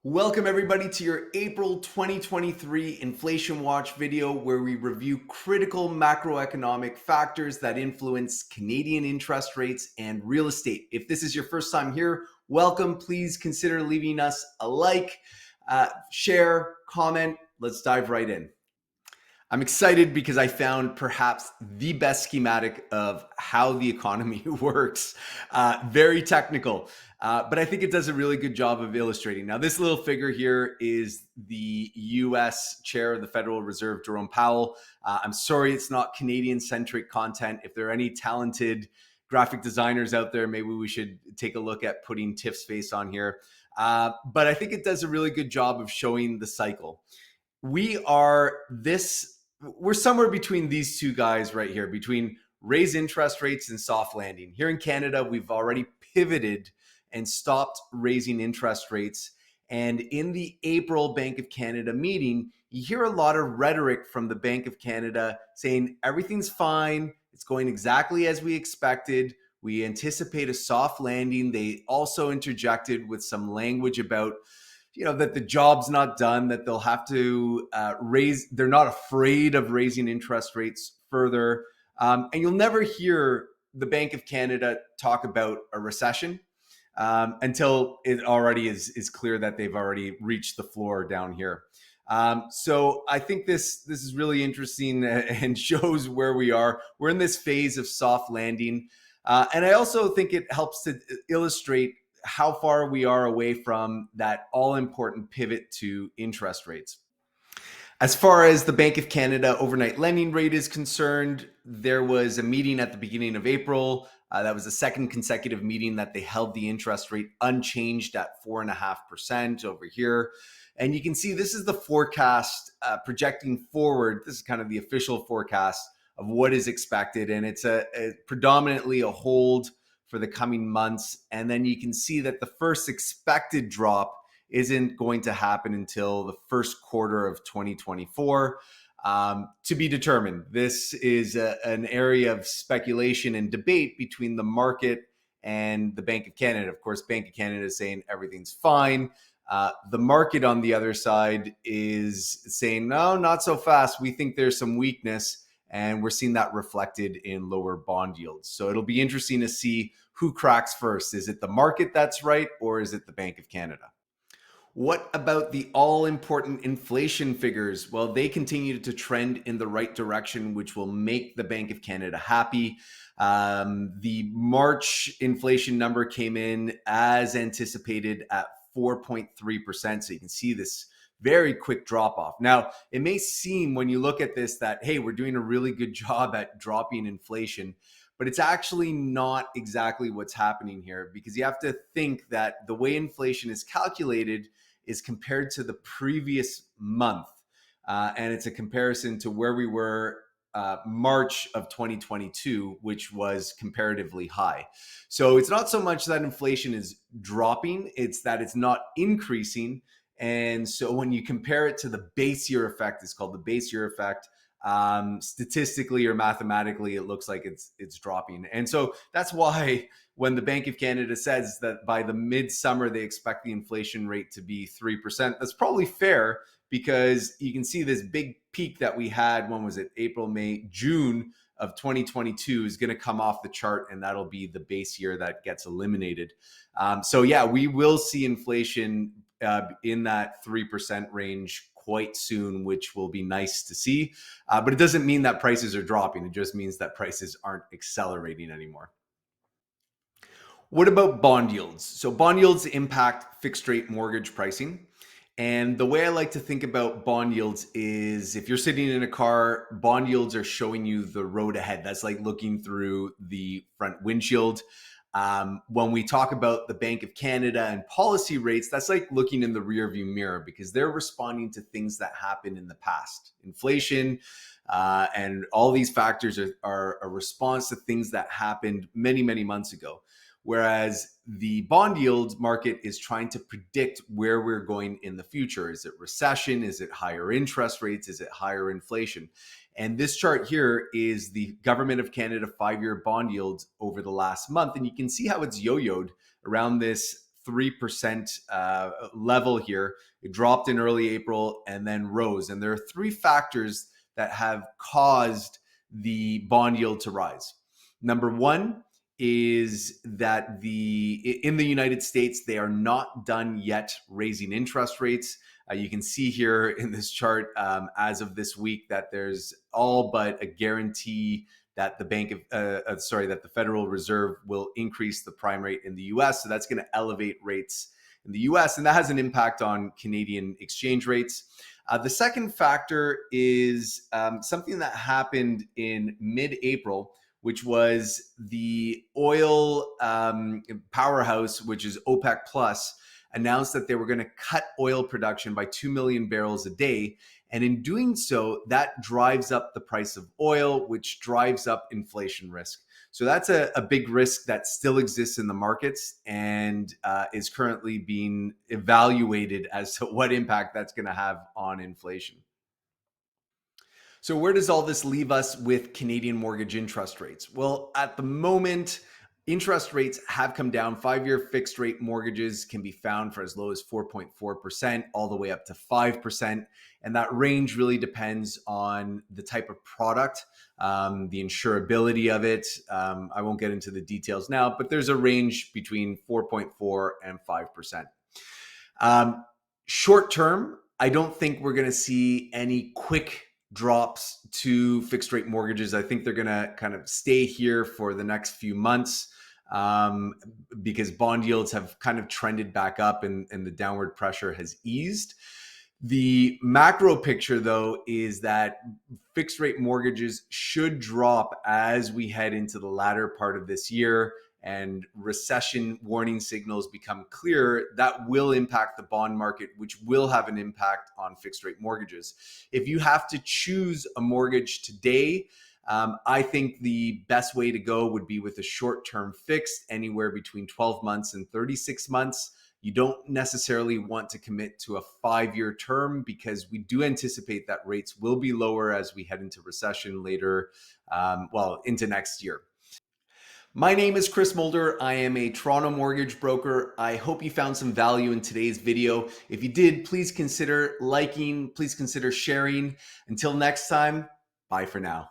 Welcome everybody to your April 2023 Inflation Watch video where we review critical macroeconomic factors that influence Canadian interest rates and real estate. If this is your first time here, welcome. Please consider leaving us a like, share, comment. Let's dive right in. I'm excited because I found perhaps the best schematic of how the economy works. Very technical, but I think it does a really good job of illustrating. Now, this little figure here is the US Chair of the Federal Reserve, Jerome Powell. I'm sorry it's not Canadian-centric content. If there are any talented graphic designers out there, maybe we should take a look at putting Tiff's face on here. But I think it does a really good job of showing the cycle. We're somewhere between these two guys right here, between raise interest rates and soft landing. Here in Canada, we've already pivoted and stopped raising interest rates. And in the April Bank of Canada meeting, you hear a lot of rhetoric from the Bank of Canada saying everything's fine. It's going exactly as we expected. We anticipate a soft landing. They also interjected with some language about that the job's not done, that they'll have to raise, they're not afraid of raising interest rates further. And you'll never hear the Bank of Canada talk about a recession until it already is clear that they've already reached the floor down here. So I think this is really interesting and shows where we are. We're in this phase of soft landing. And I also think it helps to illustrate how far we are away from that all-important pivot to interest rates. As far as the Bank of Canada overnight lending rate is concerned, there was a meeting at the beginning of April. That was the second consecutive meeting that they held the interest rate unchanged at 4.5% over here. And you can see this is the forecast projecting forward. This is kind of the official forecast of what is expected. And it's predominantly a hold for the coming months. And then you can see that the first expected drop isn't going to happen until the first quarter of 2024. To be determined. This is an area of speculation and debate between the market and the Bank of Canada. Of course, Bank of Canada is saying everything's fine. The market on the other side is saying, no, not so fast. We think there's some weakness. And we're seeing that reflected in lower bond yields. So it'll be interesting to see who cracks first. Is it the market that's right, or is it the Bank of Canada? What about the all-important inflation figures? Well, they continue to trend in the right direction, which will make the Bank of Canada happy. The March inflation number came in as anticipated at 4.3%. So you can see this very quick drop off. Now, it may seem when you look at this that, hey, we're doing a really good job at dropping inflation, but it's actually not exactly what's happening here, because you have to think that the way inflation is calculated is compared to the previous month. And it's a comparison to where we were March of 2022, which was comparatively high. So it's not so much that inflation is dropping, it's that it's not increasing. And so when you compare it to the base year effect, it's called the base year effect. Statistically or mathematically, it looks like it's dropping. And so that's why when the Bank of Canada says that by the midsummer, they expect the inflation rate to be 3%, that's probably fair, because you can see this big peak that we had, when was it? April, May, June of 2022 is going to come off the chart, and that'll be the base year that gets eliminated. So yeah, we will see inflation in that 3% range quite soon, which will be nice to see. But it doesn't mean that prices are dropping. It just means that prices aren't accelerating anymore. What about bond yields? So bond yields impact fixed rate mortgage pricing. And the way I like to think about bond yields is, if you're sitting in a car, bond yields are showing you the road ahead. That's like looking through the front windshield. When we talk about the Bank of Canada and policy rates, that's like looking in the rearview mirror, because they're responding to things that happened in the past. Inflation and all these factors are a response to things that happened many, many months ago. Whereas the bond yield market is trying to predict where we're going in the future. Is it recession? Is it higher interest rates? Is it higher inflation? And this chart here is the Government of Canada 5-year bond yields over the last month. And you can see how it's yo-yoed around this 3% level here. It dropped in early April and then rose. And there are three factors that have caused the bond yield to rise. Number one is that in the United States, they are not done yet raising interest rates. You can see here in this chart as of this week that there's all but a guarantee that that the Federal Reserve will increase the prime rate in the US. So that's going to elevate rates in the US, and that has an impact on Canadian exchange rates. The second factor is something that happened in mid-April, which was the oil powerhouse, which is OPEC Plus, announced that they were going to cut oil production by 2 million barrels a day. And in doing so, that drives up the price of oil, which drives up inflation risk. So that's a big risk that still exists in the markets and is currently being evaluated as to what impact that's going to have on inflation. So where does all this leave us with Canadian mortgage interest rates? Well, at the moment, interest rates have come down. 5-year fixed rate mortgages can be found for as low as 4.4% all the way up to 5%. And that range really depends on the type of product, the insurability of it. I won't get into the details now, but there's a range between 4.4 and 5%. Short term, I don't think we're going to see any quick drops to fixed rate mortgages. I think they're going to kind of stay here for the next few months because bond yields have kind of trended back up and the downward pressure has eased. The macro picture, though, is that fixed rate mortgages should drop as we head into the latter part of this year and recession warning signals become clearer. That will impact the bond market, which will have an impact on fixed rate mortgages. If you have to choose a mortgage today, I think the best way to go would be with a short-term fixed, anywhere between 12 months and 36 months. You don't necessarily want to commit to a 5-year term because we do anticipate that rates will be lower as we head into recession later, into next year. My name is Chris Mulder. I am a Toronto mortgage broker. I hope you found some value in today's video. If you did, please consider liking, please consider sharing. Until next time, bye for now.